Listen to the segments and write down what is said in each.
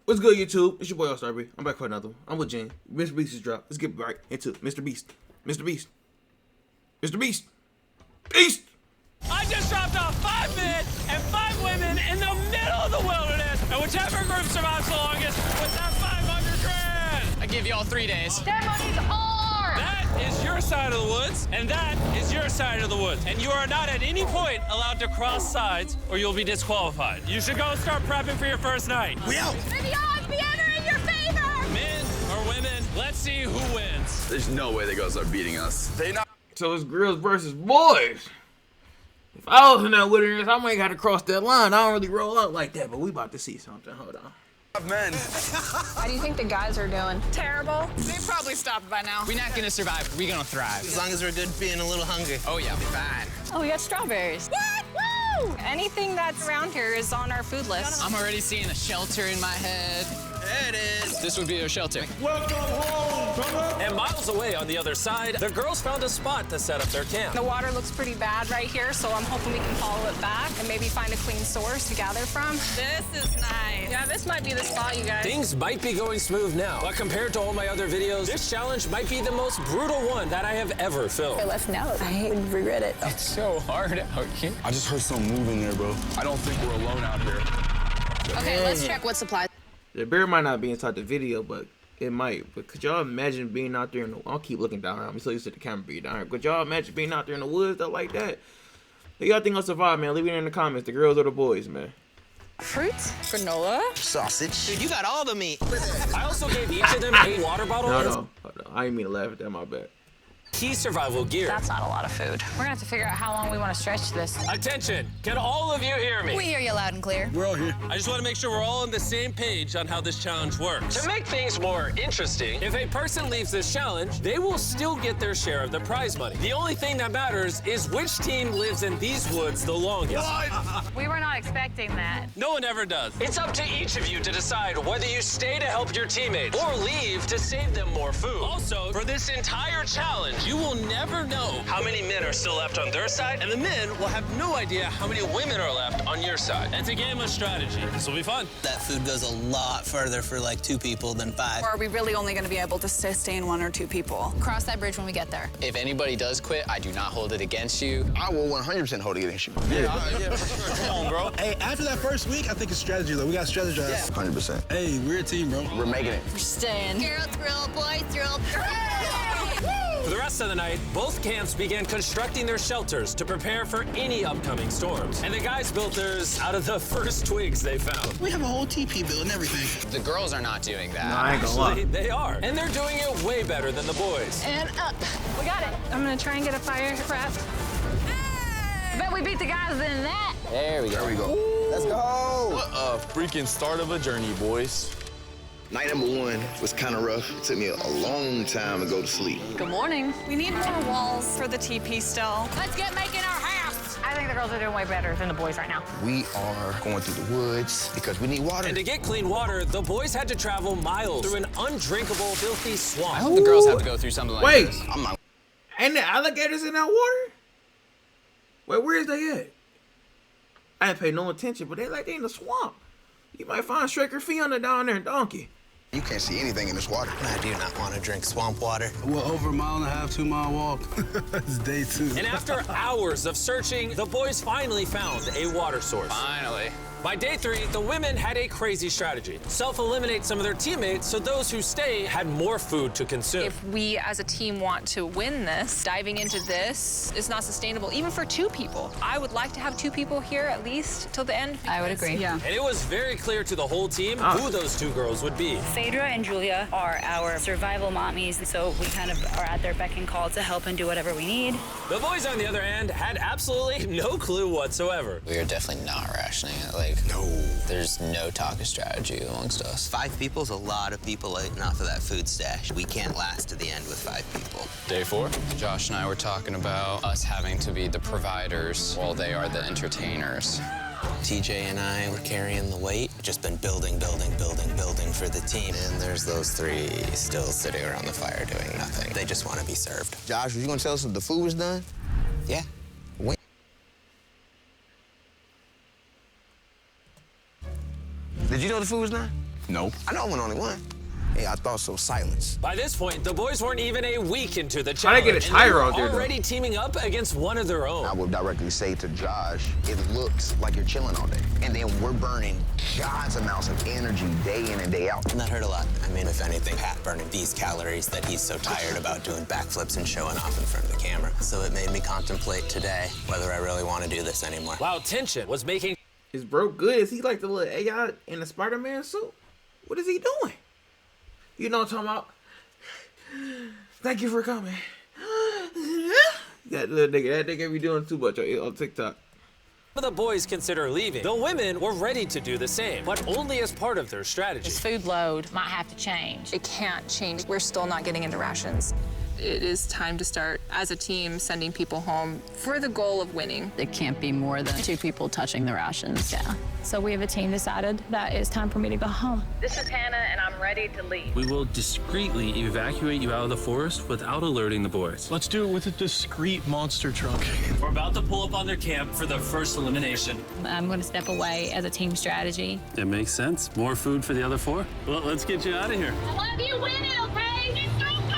What's good, YouTube? It's your boy All-Star B. I'm back for another one. I'm with Jen. Mr. Beast is dropped. Let's get right into Mr. Beast. Mr. Beast. Mr. Beast. Beast! I just dropped off 5 men and 5 women in the middle of the wilderness, and whichever group survives the longest with that 500 grand. I give you all 3 days. Ceremonies are! That is your side of the woods, and that is your side of the woods. And you are not at any point allowed to cross sides, or you'll be disqualified. You should go start prepping for your first night. We out! May the odds be ever in your favor! Men or women, let's see who wins. There's no way they're gonna start beating us. They not. So it's girls versus boys. If I was in that wilderness, I might have to cross that line. I don't really roll out like that, but we about to see something. Hold on. Men. How do you think the guys are doing? Terrible. They probably stopped by now. We're not gonna survive. We're gonna thrive. As long as we're good being a little hungry. Oh yeah, we're fine. Oh, we got strawberries. What? Woo! Anything that's around here is on our food list. I'm already seeing a shelter in my head. There it is. This would be a shelter. And miles away on the other side, the girls found a spot to set up their camp. The water looks pretty bad right here, so I'm hoping we can follow it back and maybe find a clean source to gather from. This is nice. Yeah, this might be the spot, you guys. Things might be going smooth now, but compared to all my other videos, this challenge might be the most brutal one that I have ever filmed. Let's know. I would regret it. It's so hard out here. I just heard something moving there, bro. I don't think we're alone out here. Okay, let's check what supplies. The bear might not be inside the video, but it might. But could y'all imagine being out there in the... I'll keep looking down. I'm so used to the camera being down here. Could y'all imagine being out there in the woods stuff like that? Who y'all think I'll survive, man? Leave it in the comments. The girls or the boys, man. Fruits, granola. Sausage. Dude, you got all the meat. I also gave each of them a water bottle No, and no. Hold on. I didn't mean to laugh at that. My bad. key survival gear. That's not a lot of food. We're gonna have to figure out how long we want to stretch this. Attention! Can all of you hear me? We hear you loud and clear. We're all here. I just want to make sure we're all on the same page on how this challenge works. To make things more interesting, if a person leaves this challenge, they will still get their share of the prize money. The only thing that matters is which team lives in these woods the longest. We were not expecting that. No one ever does. It's up to each of you to decide whether you stay to help your teammates or leave to save them more food. Also, for this entire challenge, you will never know how many men are still left on their side, and the men will have no idea how many women are left on your side. It's a game of strategy. This will be fun. That food goes a lot further for like 2 people than 5. Or are we really only going to be able to sustain 1 or 2 people? Cross that bridge when we get there. If anybody does quit, I do not hold it against you. I will 100% hold it against you. Yeah, for sure. Come on, bro. Hey, after that first week, I think it's strategy, though. We got to strategize. 100%. Hey, we're a team, bro. We're making it. We're staying. Girl thrill, boy thrill. For the rest of the night, both camps began constructing their shelters to prepare for any upcoming storms. And the guys built theirs out of the first twigs they found. We have a whole TP build and everything. The girls are not doing that. No, I ain't gonna lie. Actually, they are. And they're doing it way better than the boys. And up. We got it. I'm gonna try and get a fire prepped. Bet we beat the guys in that. There we go. There we go. Let's go. What a freaking start of a journey, boys. Night number 1 was kind of rough. It took me a long time to go to sleep. Good morning. We need more walls for the TP still. Let's get making our house. I think the girls are doing way better than the boys right now. We are going through the woods because we need water. And to get clean water, the boys had to travel miles through an undrinkable, filthy swamp. I hope the girls have to go through something like Wait. this. I'm not. Ain't the alligators in that water? Wait, where is they at? I didn't pay no attention, but they in the swamp. You might find Striker Fiona down there, donkey. You can't see anything in this water. I do not want to drink swamp water. Well, over a 1.5 2 mile walk. It's day 2. And after hours of searching, the boys finally found a water source. Finally. By day 3, the women had a crazy strategy. Self-eliminate some of their teammates so those who stay had more food to consume. If we as a team want to win this, diving into this is not sustainable, even for 2 people. I would like to have 2 people here at least till the end. I would agree. Yeah. And it was very clear to the whole team who those 2 girls would be. Phaedra and Julia are our survival mommies, so we kind of are at their beck and call to help and do whatever we need. The boys, on the other hand, had absolutely no clue whatsoever. We are definitely not rationing it. No. There's no talk of strategy amongst us. 5 people's a lot of people eating off of that food stash. We can't last to the end with 5 people. Day 4, Josh and I were talking about us having to be the providers while they are the entertainers. TJ and I were carrying the weight. Just been building for the team. And there's those 3 still sitting around the fire doing nothing. They just want to be served. Josh, were you gonna tell us if the food was done? Yeah. Did you know the food was done? Nope. I know I'm the only one. Hey, I thought so. Silence. By this point, the boys weren't even a week into the How'd challenge. I get a tire and out they were there, though? already teaming up against one of their own. I would directly say to Josh, it looks like you're chilling all day. And then we're burning God's amounts of energy day in and day out. And that hurt a lot. I mean, if anything, Pat burning these calories that he's so tired about doing backflips and showing off in front of the camera. So it made me contemplate today whether I really want to do this anymore. While tension was making... Is bro good? Is he like the little AI in the Spider-Man suit? What is he doing? You know what I'm talking about? Thank you for coming. That little nigga, that nigga be doing too much on TikTok. The boys consider leaving. The women were ready to do the same, but only as part of their strategy. His food load might have to change. It can't change. We're still not getting into rations. It is time to start, as a team, sending people home for the goal of winning. It can't be more than 2 people touching the rations. Yeah. So we have a team decided that it's time for me to go home. This is Hannah, and I'm ready to leave. We will discreetly evacuate you out of the forest without alerting the boys. Let's do it with a discreet monster truck. We're about to pull up on their camp for the first elimination. I'm going to step away as a team strategy. It makes sense. More food for the other 4? Well, let's get you out of here. I love you winning, okay? It's so good!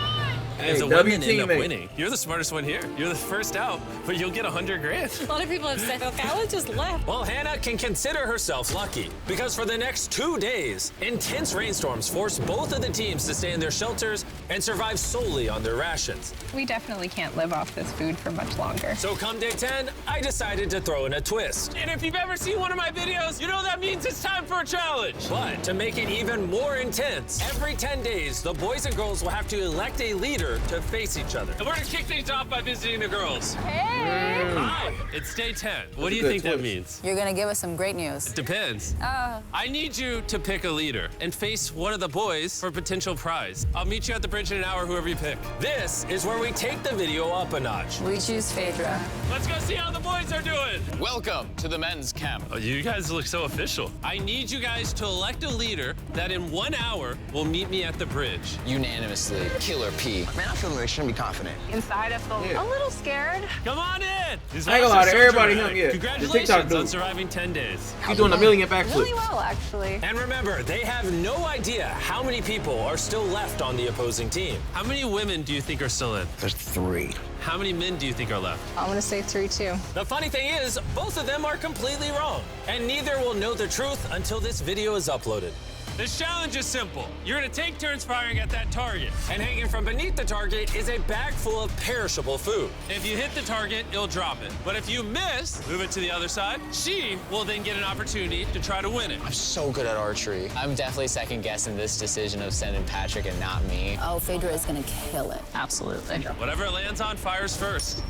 If the women end up winning, you're the smartest one here. You're the first out, but you'll get $100,000. A lot of people have said, okay, I would just left. Well, Hannah can consider herself lucky because for the next 2 days, intense rainstorms forced both of the teams to stay in their shelters and survive solely on their rations. We definitely can't live off this food for much longer. So come day 10, I decided to throw in a twist. And if you've ever seen one of my videos, you know that means it's time for a challenge. But to make it even more intense, every 10 days, the boys and girls will have to elect a leader to face each other. And we're gonna kick things off by visiting the girls. Hey! Hi, it's day 10. What do you think that means? You're gonna give us some great news. It depends. I need you to pick a leader and face one of the boys for a potential prize. I'll meet you at the bridge in an hour, whoever you pick. This is where we take the video up a notch. We choose Phaedra. Let's go see how the boys are doing. Welcome to the men's camp. Oh, you guys look so official. I need you guys to elect a leader that in 1 hour will meet me at the bridge. Unanimously, Killer P. Man, I feel extremely confident. Inside, I feel a little scared. Come on in. I ain't gonna lie to everybody hung here. Congratulations on surviving 10 days. He's doing a million backflips. Really well, actually. And remember, they have no idea how many people are still left on the opposing team. How many women do you think are still in? There's 3. How many men do you think are left? I'm gonna say 3, too. The funny thing is, both of them are completely wrong, and neither will know the truth until this video is uploaded. This challenge is simple. You're gonna take turns firing at that target, and hanging from beneath the target is a bag full of perishable food. If you hit the target, it'll drop it. But if you miss, move it to the other side, she will then get an opportunity to try to win it. I'm so good at archery. I'm definitely second guessing this decision of sending Patrick and not me. Oh, Phaedra is gonna kill it. Absolutely. Whatever it lands on, fires first.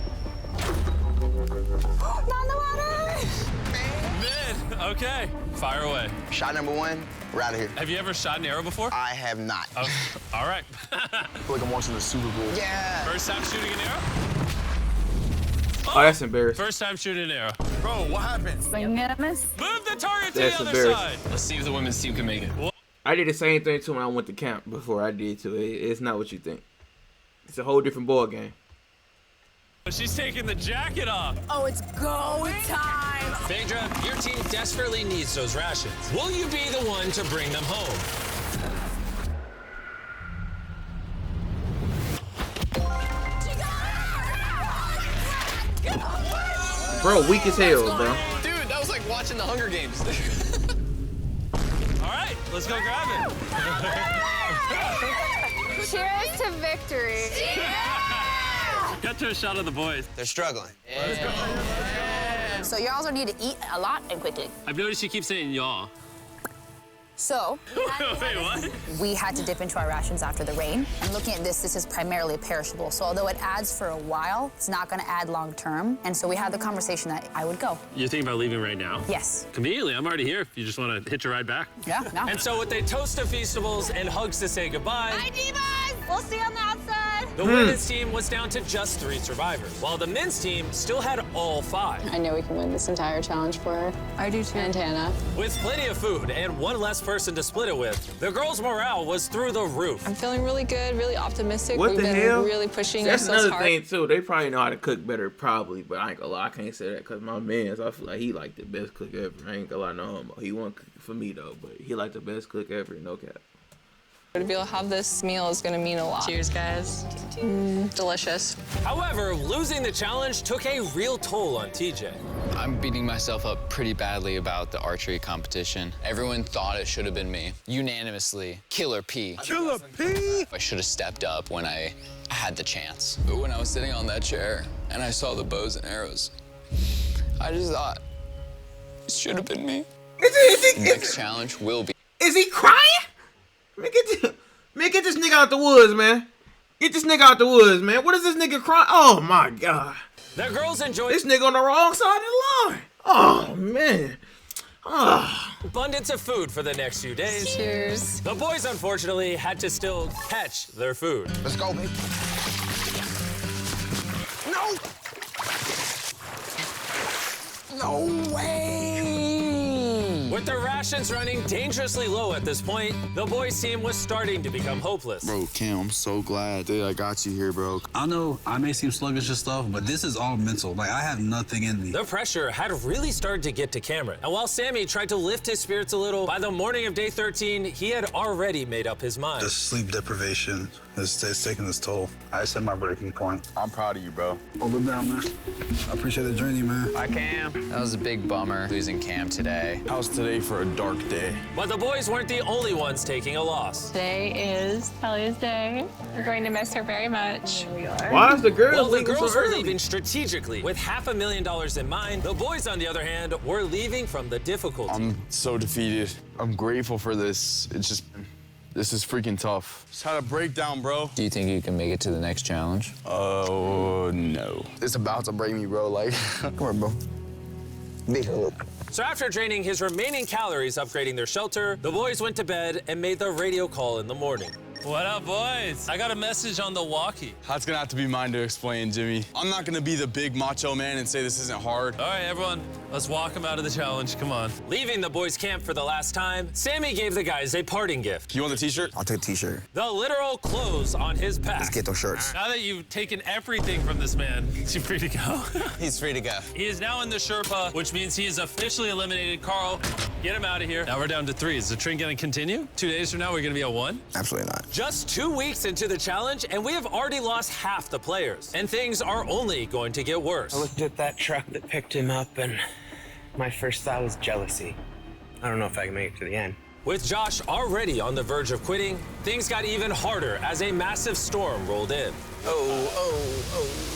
Not in the water! Mid, okay, fire away. Shot number 1, we're out of here. Have you ever shot an arrow before? I have not. Oh, all right. I feel like I'm watching the Super Bowl. Yeah. First time shooting an arrow? Oh, that's embarrassing. First time shooting an arrow. Bro, what happened? Swing and a miss. Move the target to That's the other embarrassing. side. Let's see if the women's team can make it. I did the same thing too when I went to camp before I did too. It's not what you think. It's a whole different ball game. She's taking the jacket off. Oh, it's go time! Phaedra, your team desperately needs those rations. Will you be the one to bring them home? Bro, weak as hell, bro. Dude, that was like watching the Hunger Games. All right, let's go grab it. Cheers to victory. Got to a shot of the boys. They're struggling. So you also need to eat a lot and quickly. I've noticed you keep saying y'all. So, Wait, what? we had to dip into our rations after the rain. And looking at this is primarily perishable. So although it adds for a while, it's not gonna add long term. And so we had the conversation that I would go. You're thinking about leaving right now? Yes. Conveniently, I'm already here if you just want to hitch a ride back. Yeah, no. And so with a toast of Feastables and hugs to say goodbye. Bye, Divas! We'll see you on the outside. yet? The women's team was down to just 3 survivors, while the men's team still had all 5. I know we can win this entire challenge for her. I do too. And Hannah. With plenty of food and one less person to split it with, the girls' morale was through the roof. I'm feeling really good, really optimistic. What We've the been hell? really pushing That's ourselves another hard. thing too. They probably know how to cook better, probably, but I ain't gonna lie, I can't say that because my man's, I feel like he like the best cook ever. I ain't gonna lie, no homo. He won't cook for me though, but he like the best cook ever, no cap. To be able to have this meal is gonna mean a lot. Cheers, guys. Delicious. However, losing the challenge took a real toll on TJ. I'm beating myself up pretty badly about the archery competition. Everyone thought it should have been me. Unanimously, Killer P. Killer P? I should have stepped up when I had the chance. But when I was sitting on that chair and I saw the bows and arrows, I just thought, it should have been me. Next challenge will be. Is he crying? Man, get this nigga out the woods, man. Get this nigga out the woods, man. What is this nigga crying? Oh my God. The girls enjoyed this nigga on the wrong side of the line. Oh man. Abundance of food for the next few days. Cheers. The boys, unfortunately, had to still catch their food. Let's go, baby. No. No way. With their rations running dangerously low at this point, the boys' team was starting to become hopeless. Bro, Cam, I'm so glad that I got you here, bro. I know I may seem sluggish and stuff, but this is all mental. Like, I have nothing in me. The pressure had really started to get to Cameron. And while Sammy tried to lift his spirits a little, by the morning of day 13, he had already made up his mind. The sleep deprivation is taking its toll. I set my breaking point. I'm proud of you, bro. Hold it down, man. I appreciate the journey, man. Bye, Cam. That was a big bummer, losing Cam today. How's today for a dark day? But the boys weren't the only ones taking a loss. Today is Kelly's day. We're going to miss her very much. Here we are. Why is the girls Well, the leaving girls so were early? leaving strategically with $500,000 in mind. The boys, on the other hand, were leaving from the difficulty. I'm so defeated. I'm grateful for this. It's just, this is freaking tough. Just had a breakdown, bro. Do you think you can make it to the next challenge? Oh, no. It's about to break me, bro. Like, Come on, bro. Big hook. So after draining his remaining calories upgrading their shelter, the boys went to bed and made the radio call in the morning. What up, boys? I got a message on the walkie. that's gonna have to be mine to explain, Jimmy. I'm not gonna be the big macho man and say this isn't hard. All right, everyone, let's walk him out of the challenge. Come on. Leaving the boys' camp for the last time, Sammy gave the guys a parting gift. You want the t-shirt? I'll take a t-shirt. The literal clothes on his pack. Let's get those shirts. Now that you've taken everything from this man, is he free to go? He's free to go. He is now in the Sherpa, which means he is officially eliminated. Carl, get him out of here. Now we're down to 3. Is the trend gonna continue? 2 days from now, we're gonna be at 1? Absolutely not. Just 2 weeks into the challenge, and we have already lost half the players. And things are only going to get worse. I looked at that truck that picked him up, and my first thought was jealousy. I don't know if I can make it to the end. With Josh already on the verge of quitting, things got even harder as a massive storm rolled in.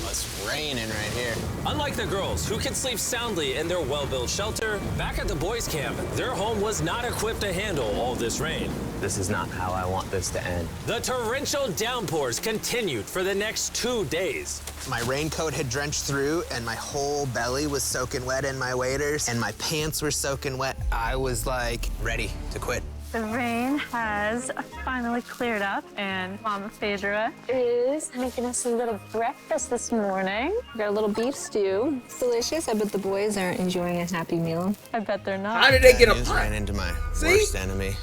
It's raining right here. Unlike the girls, who could sleep soundly in their well-built shelter, back at the boys' camp, their home was not equipped to handle all this rain. This is not how I want this to end. The torrential downpours continued for the next 2 days. My raincoat had drenched through, and my whole belly was soaking wet in my waders, and my pants were soaking wet. I was like ready to quit. The rain has finally cleared up, and Mama Phaedra is making us a little breakfast this morning. We got a little beef stew. It's delicious. I bet the boys aren't enjoying a happy meal. I bet they're not. How did they get a News pot? ran into my See? worst enemy.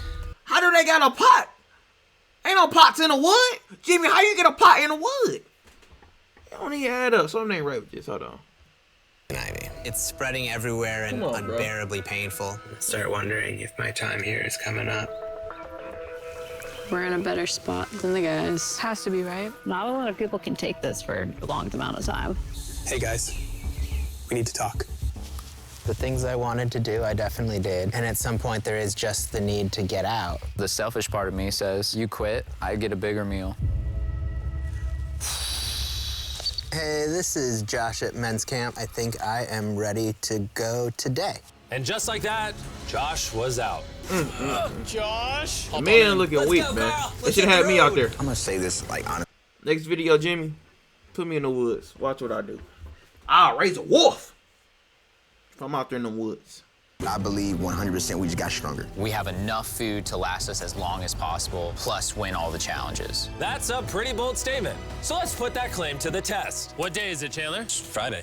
How do they got a pot? Ain't no pots in the wood. Jimmy, how you get a pot in the wood? It don't even add up. Something ain't right with this. Hold on. Ivy. It's spreading everywhere and Come on, bro. unbearably painful. I start wondering if my time here is coming up. We're in a better spot than the guys. Has to be, right? Not a lot of people can take this for a long amount of time. Hey guys, we need to talk. The things I wanted to do, I definitely did. And at some point, there is just the need to get out. The selfish part of me says, you quit, I get a bigger meal. Hey, this is Josh at men's camp. I think I am ready to go today. And just like that, Josh was out. Josh! The man looking weak, man. They should have had me out there. I'm gonna say this like honest. Next video, Jimmy, put me in the woods. Watch what I do. I'll raise a wolf if I'm out there in the woods. I believe 100% we just got stronger. We have enough food to last us as long as possible, plus win all the challenges. That's a pretty bold statement. So let's put that claim to the test. What day is it, Chandler? Friday.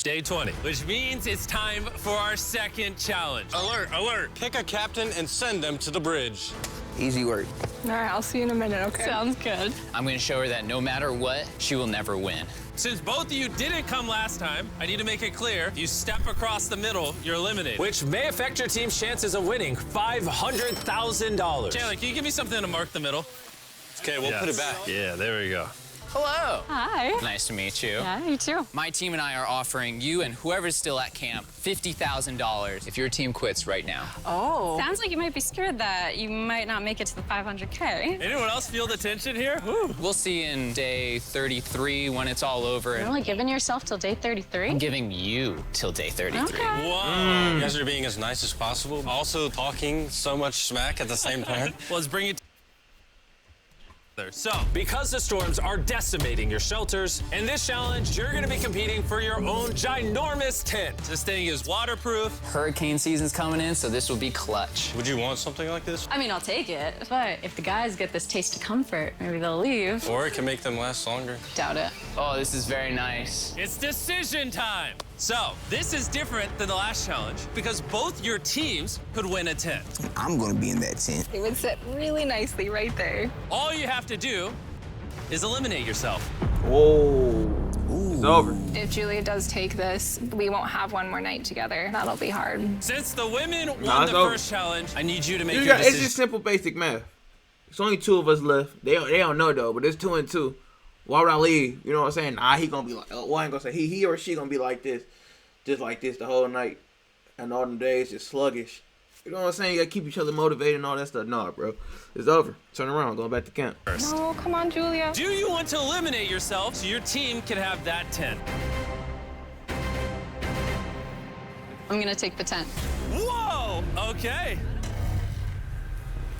Day 20, which means it's time for our second challenge. Alert, alert. Pick a captain and send them to the bridge. Easy work. All right, I'll see you in a minute, okay? Sounds good. I'm gonna show her that no matter what, she will never win. Since both of you didn't come last time, I need to make it clear, if you step across the middle, you're eliminated. Which may affect your team's chances of winning $500,000. Chandler, can you give me something to mark the middle? Okay, we'll put it back. Yeah, there we go. Hello. Hi. Nice to meet you. Yeah, you too. My team and I are offering you and whoever's still at camp $50,000 if your team quits right now. Oh. Sounds like you might be scared that you might not make it to the 500K. Anyone else feel the tension here? Woo. We'll see you in day 33 when it's all over. You're only giving yourself till day 33? I'm giving you till day 33. Okay. Whoa. You guys are being as nice as possible, also talking so much smack at the same time. Well, let's bring it. So, because the storms are decimating your shelters, in this challenge, you're gonna be competing for your own ginormous tent. this thing is waterproof. Hurricane season's coming in, so this will be clutch. Would you want something like this? I mean, I'll take it. But if the guys get this taste of comfort, maybe they'll leave. Or it can make them last longer. Doubt it. Oh, this is very nice. It's decision time. So, this is different than the last challenge because both your teams could win a tent. I'm gonna be in that tent. It would sit really nicely right there. All you have to do is eliminate yourself. Whoa. It's over. If Julia does take this, we won't have one more night together. That'll be hard. Since the women won Nah, it's the over. first challenge, I need you to make You your got, decision. it's just simple, basic math. It's only 2 of us left. They don't know though, but it's 2 and 2. Why would I leave? You know what I'm saying? Nah, he gonna be like, well, I ain't gonna say he or she gonna be like this, just like this the whole night, and all them days just sluggish. You know what I'm saying? You gotta keep each other motivated and all that stuff. Nah, bro, it's over. Turn around, going back to camp. No, come on, Julia. Do you want to eliminate yourself so your team can have that tent? I'm gonna take the tent. Whoa! Okay.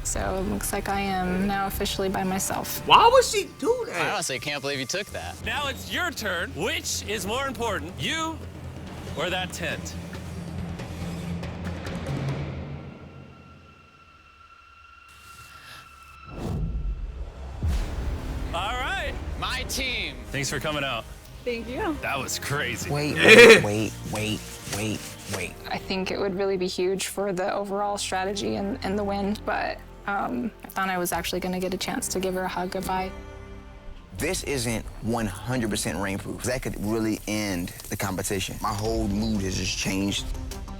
So it looks like I am now officially by myself. Why would she do I that? honestly can't believe you took that. Now it's your turn. Which is more important, you or that tent? All right. My team. Thanks for coming out. Thank you. That was crazy. Wait. I think it would really be huge for the overall strategy and the win, but I thought I was actually going to get a chance to give her a hug goodbye. This isn't 100% rainproof. That could really end the competition. My whole mood has just changed.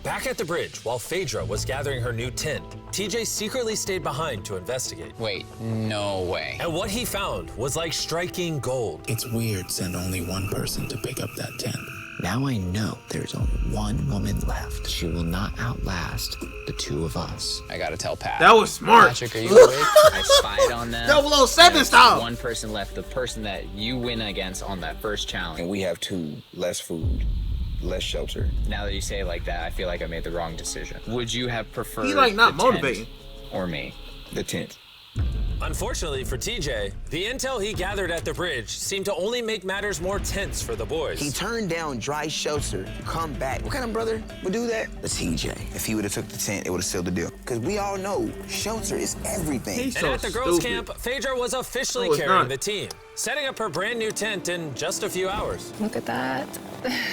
Back at the bridge, while Phaedra was gathering her new tent, TJ secretly stayed behind to investigate. Wait, no way. And what he found was like striking gold. It's weird send only one person to pick up that tent. Now I know there's only one woman left. She will not outlast the 2 of us. I gotta tell Pat. That was smart. Patrick, are you awake? I spied on them. 007 There's style. One person left, the person that you win against on that first challenge. And we have 2 less food, less shelter. Now that you say it like that, I feel like I made the wrong decision. Would you have preferred He like not the tent motivating. or me? The tent. Unfortunately for TJ, the intel he gathered at the bridge seemed to only make matters more tense for the boys. He turned down dry shelter to come back. What kind of brother would do that? The TJ. If he would have took the tent, it would have sealed the deal. Because we all know shelter is everything. He's And so at the girls' stupid. camp, Phaedra was officially No, it's carrying not. the team, setting up her brand new tent in just a few hours. Look at that.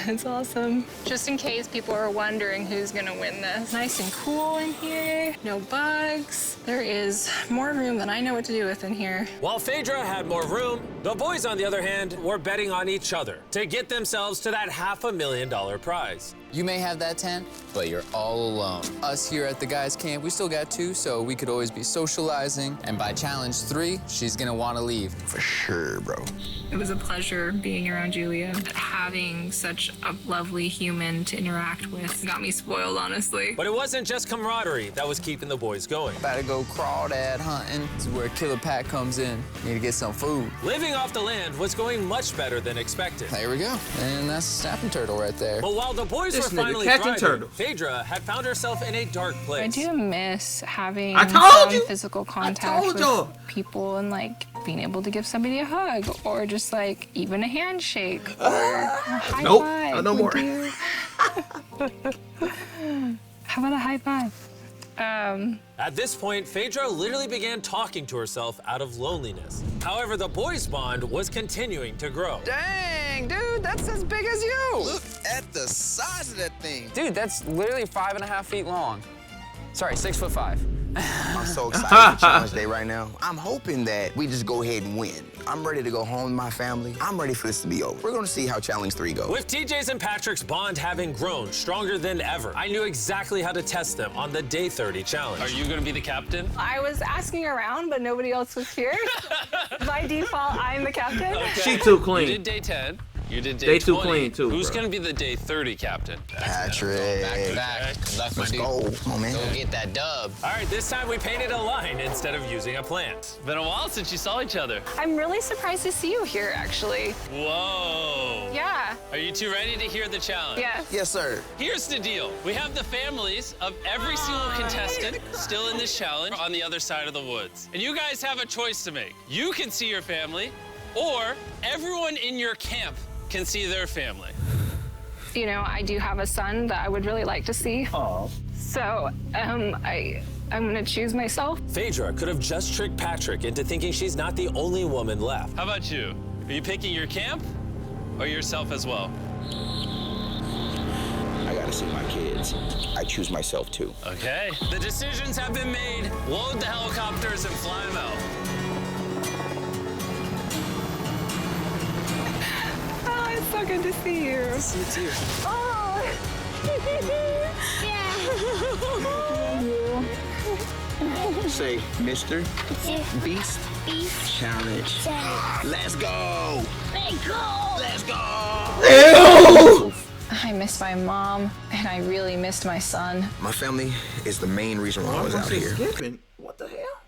It's awesome. Just in case people are wondering who's gonna win this. Nice and cool in here. No bugs. There is more room than I know what to do with in here. While Phaedra had more room, the boys, on the other hand, were betting on each other to get themselves to that $500,000 prize. You may have that tent, but you're all alone. Us here at the guys' camp, we still got 2, so we could always be socializing. And by challenge 3, she's gonna wanna leave. For sure, bro. It was a pleasure being around Julia. Having such a lovely human to interact with got me spoiled, honestly. But it wasn't just camaraderie that was keeping the boys going. About to go crawdad hunting. This is where Killer Pat comes in. Need to get some food. Living off the land was going much better than expected. There we go. And that's a snapping turtle right there. But while the boys This were nigga, finally Captain thriving, Turtle. Phaedra had found herself in a dark I place. do miss having I told some you. physical contact told with y'all. people and like being able to give somebody a hug or just like even a handshake or a high Nope, five. no would more. do. How about a high five? At this point, Phaedra literally began talking to herself out of loneliness. However, the boys' bond was continuing to grow. Dang, dude, that's as big as you. Look at the size of that thing. Dude, that's literally 5.5 feet long. Sorry, 6'5". I'm so excited for Challenge Day right now. I'm hoping that we just go ahead and win. I'm ready to go home with my family. I'm ready for this to be over. We're gonna see how Challenge 3 goes. With TJ's and Patrick's bond having grown stronger than ever, I knew exactly how to test them on the Day 30 challenge. Are you gonna be the captain? I was asking around, but nobody else was here. By default, I'm the captain. Okay. She too clean. You did Day 10. You did Day They 20. too clean too, Who's bro. gonna be the Day 30 captain? Patrick. Back to back. Good luck, my Let's dude. go. Come on, man. Go get that dub. All right, this time we painted a line instead of using a plant. Been a while since you saw each other. I'm really surprised to see you here, actually. Whoa. Yeah. Are you two ready to hear the challenge? Yes. Yes, sir. Here's the deal. We have the families of every single contestant still in this challenge on the other side of the woods. And you guys have a choice to make. You can see your family, or everyone in your camp can see their family. You know, I do have a son that I would really like to see. Oh. So, I'm gonna choose myself. Phaedra could have just tricked Patrick into thinking she's not the only woman left. How about you? Are you picking your camp or yourself as well? I gotta see my kids. I choose myself too. Okay. The decisions have been made. Load the helicopters and fly them out. Oh, it's so good to see you. See you too. Oh. Say, Mr. Beast Challenge. Let's go. Let's go. Ew! I missed my mom, and I really missed my son. My family is the main reason why I was out here. Skipping. What the hell?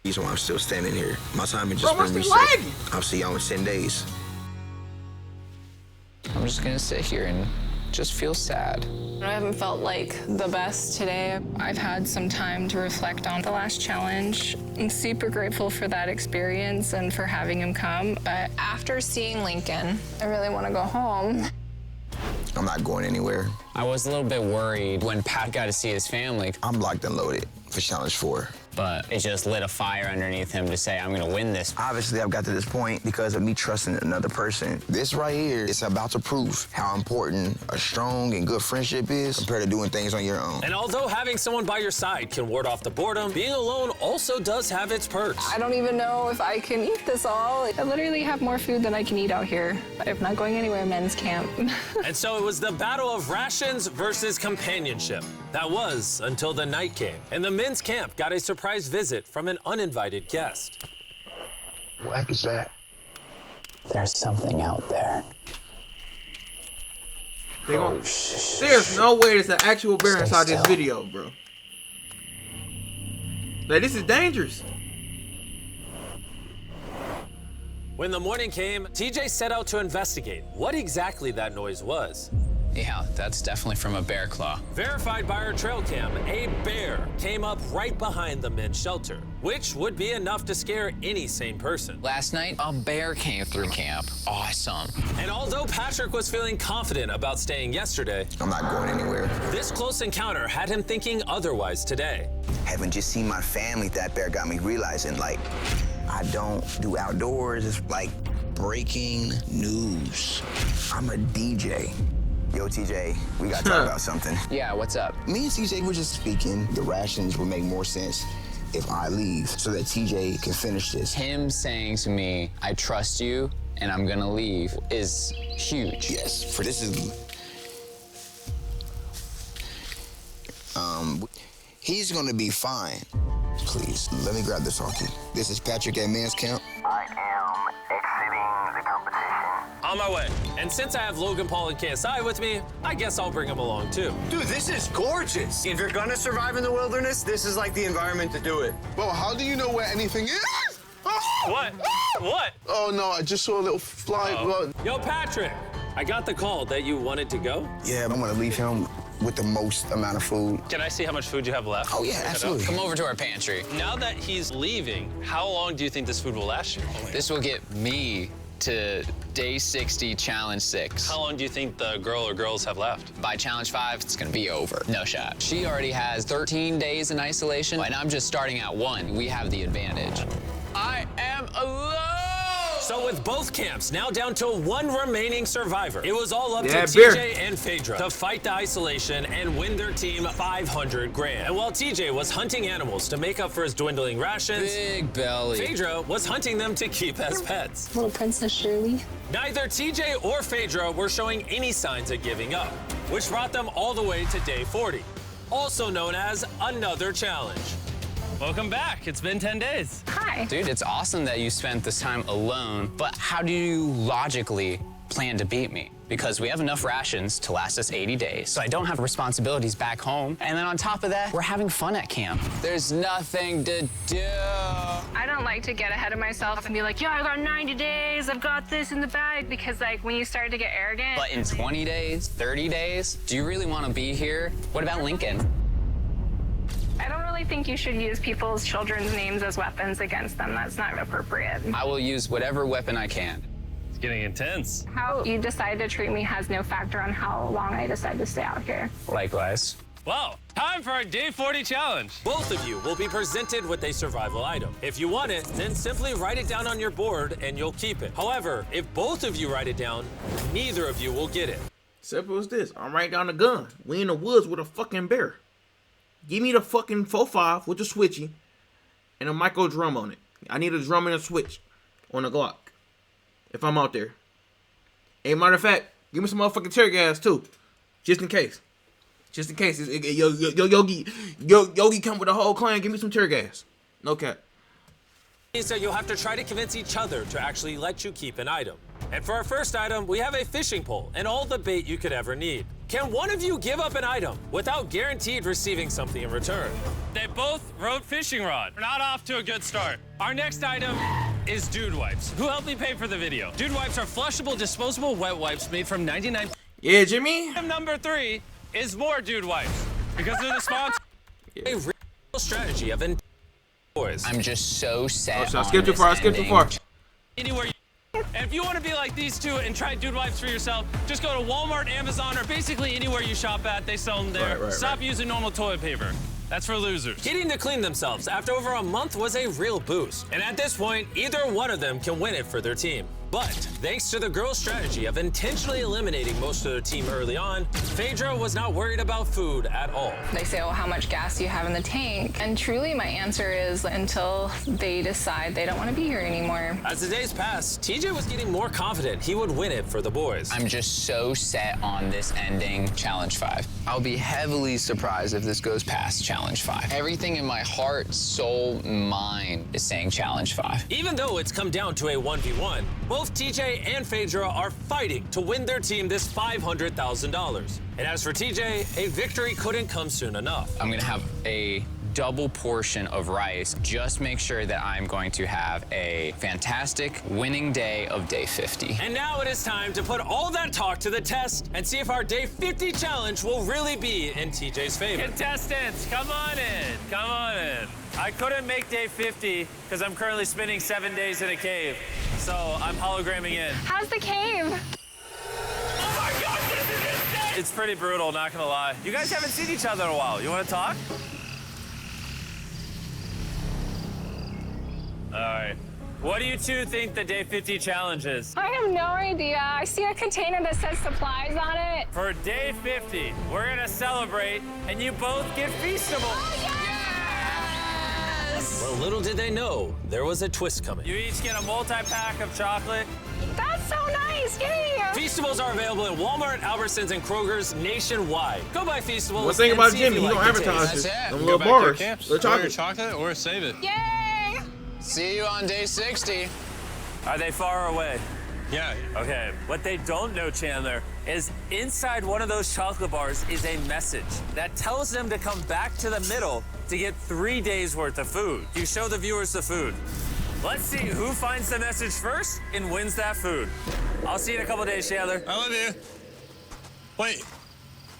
Reason why I'm still standing here. My time has just Bro, been what's reset. the lagging? I'll see y'all in 10 days. I'm just gonna sit here and just feel sad. I haven't felt like the best today. I've had some time to reflect on the last challenge. I'm super grateful for that experience and for having him come. But after seeing Lincoln, I really want to go home. I'm not going anywhere. I was a little bit worried when Pat got to see his family, I'm locked and loaded for Challenge 4. but it just lit a fire underneath him to say, I'm gonna win this. Obviously, I've got to this point because of me trusting another person. This right here is about to prove how important a strong and good friendship is compared to doing things on your own. And although having someone by your side can ward off the boredom, being alone also does have its perks. I don't even know if I can eat this all. I literally have more food than I can eat out here. I'm not going anywhere, men's camp. And so it was the battle of rations versus companionship. That was until the night came, and the men's camp got a surprise visit from an uninvited guest. What is that? There's something out there. There's no way there's an actual bear inside this video, bro. Like, this is dangerous. When the morning came, TJ set out to investigate what exactly that noise was. Yeah, that's definitely from a bear claw. Verified by our trail cam, a bear came up right behind the men's shelter, which would be enough to scare any sane person. Last night, a bear came through camp. Awesome. And although Patrick was feeling confident about staying yesterday, I'm not going anywhere. This close encounter had him thinking otherwise today. Having just seen my family, that bear got me realizing, like, I don't do outdoors. It's like breaking news. I'm a DJ. Yo, TJ, we gotta talk about something. Yeah, what's up? Me and TJ were just speaking. The rations would make more sense if I leave so that TJ can finish this. Him saying to me, I trust you and I'm gonna leave is huge. Yes, for this is... he's gonna be fine. Please, let me grab this hockey. This is Patrick at Men's Camp. I am exiting the competition. On my way. And since I have Logan Paul and KSI with me, I guess I'll bring them along too. Dude, this is gorgeous. If you're gonna survive in the wilderness, this is like the environment to do it. Well, how do you know where anything is? What? What? Oh no, I just saw a little fly. Yo, Patrick, I got the call that you wanted to go. Yeah, I'm gonna leave him with the most amount of food. Can I see how much food you have left? Oh yeah, absolutely. Come over to our pantry. Now that he's leaving, how long do you think this food will last you? This will get me to day 60, challenge 6. How long do you think the girl or girls have left? By challenge 5, it's gonna be over. No shot. She already has 13 days in isolation, and I'm just starting at 1. We have the advantage. I am alone! So with both camps now down to 1 remaining survivor, it was all up to Yeah, TJ and Phaedra to fight the isolation and win their team 500 grand. And while TJ was hunting animals to make up for his dwindling rations, Big belly. Phaedra was hunting them to keep as pets. Little Princess Shirley. Neither TJ or Phaedra were showing any signs of giving up, which brought them all the way to day 40, also known as another challenge. Welcome back. It's been 10 days. Hi. Dude, it's awesome that you spent this time alone, but how do you logically plan to beat me? Because we have enough rations to last us 80 days, so I don't have responsibilities back home. And then on top of that, we're having fun at camp. There's nothing to do. I don't like to get ahead of myself and be like, yeah, I got 90 days, I've got this in the bag, because like when you start to get arrogant. But in 20 days, 30 days, do you really want to be here? What about Lincoln? I don't really think you should use people's children's names as weapons against them. That's not appropriate. I will use whatever weapon I can. It's getting intense. How you decide to treat me has no factor on how long I decide to stay out here. Likewise. Well, time for our day 40 challenge. Both of you will be presented with a survival item. If you want it, then simply write it down on your board and you'll keep it. However, if both of you write it down, neither of you will get it. Simple as this. I'm writing down a gun. We in the woods with a fucking bear. Give me the fucking 4.5 with the switchy and a micro drum on it. I need a drum and a switch on the Glock if I'm out there. And matter of fact, give me some motherfucking tear gas too, just in case. Just in case. Yogi come with a whole clan. Give me some tear gas. No cap. So you'll have to try to convince each other to actually let you keep an item. And for our first item, we have a fishing pole and all the bait you could ever need. Can one of you give up an item without guaranteed receiving something in return? They both wrote fishing rod. We're not off to a good start. Our next item is Dude Wipes. Who helped me pay for the video? Dude Wipes are flushable, disposable wet wipes made from 99. Yeah, Jimmy. Item number 3 is more Dude Wipes because they're the sponsor. A real strategy of boys. I'm just so sad. Oh, so I skipped too far. I skipped too far. Anywhere you. And if you want to be like these two and try Dude Wipes for yourself, just go to Walmart, Amazon, or basically anywhere you shop at. They sell them there. Stop using normal toilet paper. That's for losers. Getting to clean themselves after over a month was a real boost. And at this point, either one of them can win it for their team. But thanks to the girls' strategy of intentionally eliminating most of their team early on, Phaedra was not worried about food at all. They say, oh, how much gas do you have in the tank? And truly my answer is until they decide they don't want to be here anymore. As the days passed, TJ was getting more confident he would win it for the boys. I'm just so set on this ending challenge 5. I'll be heavily surprised if this goes past challenge 5. Everything in my heart, soul, mind is saying challenge 5. Even though it's come down to a 1v1, both TJ and Phaedra are fighting to win their team this $500,000. And as for TJ, a victory couldn't come soon enough. I'm gonna have a double portion of rice. Just make sure that I'm going to have a fantastic winning day of day 50. And now it is time to put all that talk to the test and see if our day 50 challenge will really be in TJ's favor. Contestants, come on in. Come on in. I couldn't make day 50 because I'm currently spending 7 days in a cave. So I'm hologramming in. How's the cave? Oh my God, this is insane! It's pretty brutal, not gonna lie. You guys haven't seen each other in a while. You wanna talk? All right. What do you two think the day 50 challenge is? I have no idea. I see a container that says supplies on it. For day 50, we're gonna celebrate and you both get Feastables. Oh, yes! Well, little did they know, there was a twist coming. You each get a multi-pack of chocolate. That's so nice, yay! Feastables are available at Walmart, Albertsons, and Kroger's nationwide. Go buy Feastables. One thing about Jimmy, he don't advertise it. Them little bars. Order chocolate or save it. Yay! See you on day 60. Are they far away? Yeah. Okay. What they don't know, Chandler, is inside one of those chocolate bars is a message that tells them to come back to the middle to get 3 days worth of food. You show the viewers the food. Let's see who finds the message first and wins that food. I'll see you in a couple days, Chandler. I love you. Wait,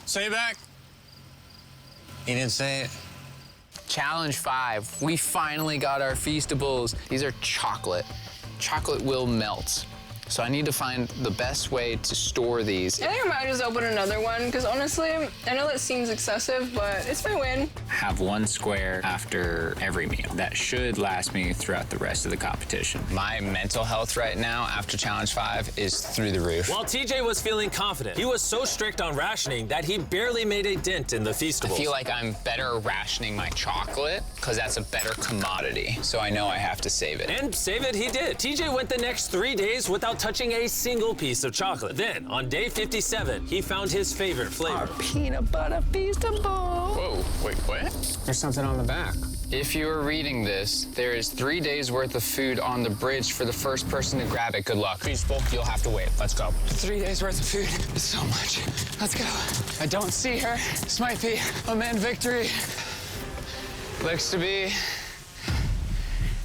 say it back. He didn't say it. Challenge 5. We finally got our Feastables. These are chocolate. Chocolate will melt. So I need to find the best way to store these. I think I might just open another one, because honestly, I know that seems excessive, but it's my win. Have one square after every meal. That should last me throughout the rest of the competition. My mental health right now after Challenge 5 is through the roof. While TJ was feeling confident, he was so strict on rationing that he barely made a dent in the Feastables. I feel like I'm better rationing my chocolate because that's a better commodity. So I know I have to save it. And save it he did. TJ went the next 3 days without touching a single piece of chocolate. Then, on day 57, he found his favorite flavor. Our peanut butter Feastable. Whoa, wait, what? There's something on the back. If you are reading this, there is 3 days worth of food on the bridge for the first person to grab it. Good luck. Feastable, you'll have to wait. Let's go. 3 days worth of food is so much. Let's go. I don't see her. This might be a man victory. Looks to be.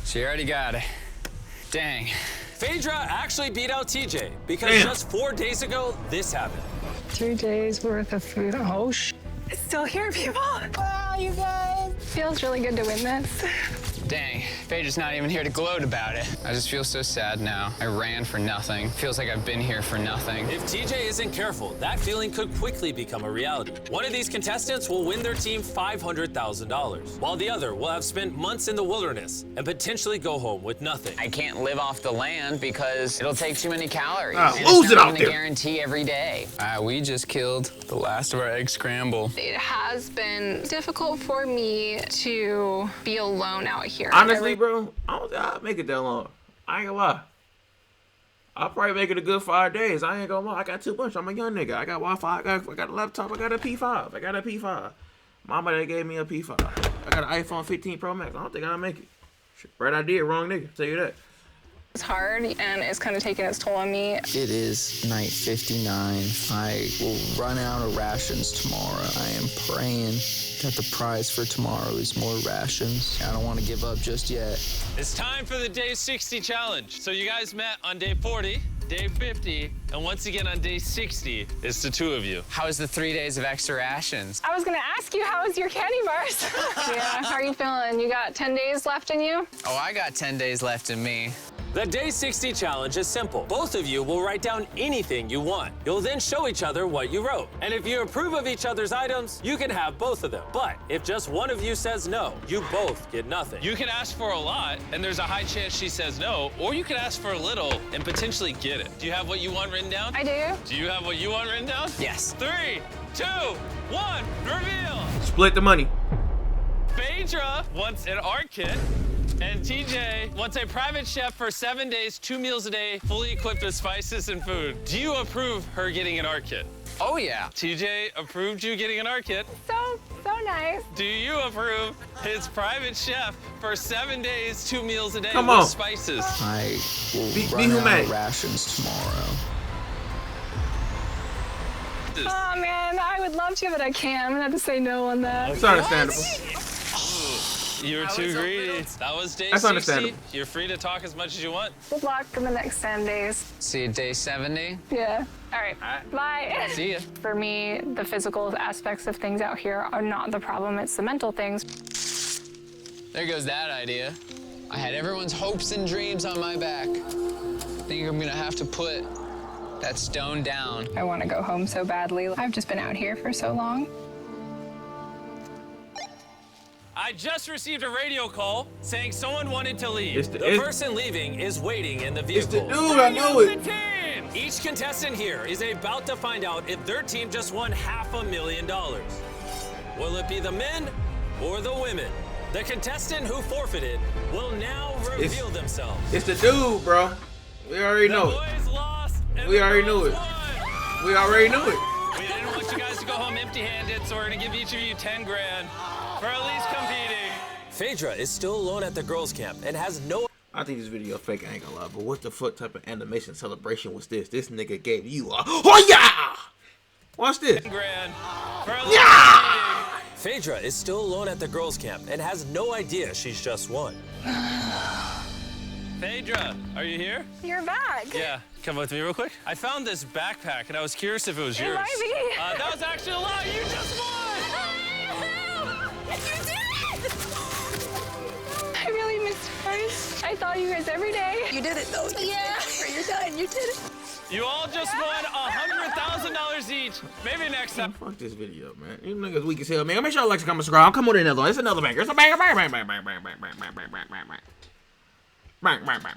She already got it. Dang. Phaedra actually beat out TJ because just 4 days ago, this happened. 3 days worth of food. Oh, it's still here, people. Wow, you guys. Feels really good to win this. Dang, Phaedra's not even here to gloat about it. I just feel so sad now. I ran for nothing. Feels like I've been here for nothing. If TJ isn't careful, that feeling could quickly become a reality. One of these contestants will win their team $500,000, while the other will have spent months in the wilderness and potentially go home with nothing. I can't live off the land because it'll take too many calories. Lose it out there. It's not a guarantee every day. We just killed the last of our egg scramble. It has been difficult for me to be alone out here. Honestly, bro, I don't think I'll make it that long. I ain't gonna lie. I'll probably make it a good 5 days. I ain't gonna lie. I got too much. I'm a young nigga. I got Wi-Fi. I got a laptop. I got a P5. Mama, they gave me a P5. I got an iPhone 15 Pro Max. I don't think I'll make it. Right idea, wrong nigga. Tell you that. It's hard, and it's kind of taking its toll on me. It is night 59. I will run out of rations tomorrow. I am praying that the prize for tomorrow is more rations. I don't want to give up just yet. It's time for the day 60 challenge. So you guys met on day 40, day 50, and once again on day 60, it's the two of you. How was the 3 days of extra rations? I was gonna ask you, how was your candy bars? Yeah, how are you feeling? You got 10 days left in you? Oh, I got 10 days left in me. The Day 60 challenge is simple. Both of you will write down anything you want. You'll then show each other what you wrote. And if you approve of each other's items, you can have both of them. But if just one of you says no, you both get nothing. You can ask for a lot, and there's a high chance she says no, or you can ask for a little and potentially get it. Do you have what you want written down? I do. Do you have what you want written down? Yes. 3, 2, 1, reveal! Split the money. Phaedra wants an art kit. And TJ wants a private chef for 7 days, 2 meals a day, fully equipped with spices and food. Do you approve her getting an art kit? Oh, yeah. TJ approved you getting an art kit. So nice. Do you approve his private chef for 7 days, 2 meals a day Come with on. spices? I will run out of rations tomorrow. Oh, man, I would love to, but I can't. I'm gonna have to say no on that. It's understandable. You were too greedy. That was day That's 60. understandable. You're free to talk as much as you want. Good luck in the next 10 days. See you day 70. Yeah. All right. Bye. See ya. For me, the physical aspects of things out here are not the problem. It's the mental things. There goes that idea. I had everyone's hopes and dreams on my back. I think I'm gonna have to put that stone down. I want to go home so badly. I've just been out here for so long. I just received a radio call saying someone wanted to leave. The person leaving is waiting in the vehicle. It's the dude, I know it. Each contestant here is about to find out if their team just won $500,000. Will it be the men or the women? The contestant who forfeited will now reveal themselves. It's the dude, bro. We already know it. We already knew it. We already knew it. We didn't want you guys to go home empty-handed, so we're gonna give each of you 10 grand for at least competing. Phaedra is still alone at the girls' camp and has no. I think this video fake, I ain't gonna lie, but what the fuck type of animation celebration was this? This nigga gave you a oh yeah! Watch this. 10 grand for at least competing. Phaedra is still alone at the girls' camp and has no idea she's just won. Phaedra, are you here? You're back. Yeah, come with me real quick. I found this backpack and I was curious if it was yours. It might be. That was actually a lie. You just won! You did it! I really missed first. I thought you guys every day. You did it though. Yeah. You're done. You did it. You all just won $100,000 each. Maybe next time. Fuck this video, man. You niggas weak as hell, man. Make sure you like, comment, subscribe. I'll come on another one. It's another banger. It's a banger. Bang, bang, bang, bang, bang, bang, bang, bang, bang, bang, bang, bang, bang, bang, bang, bang.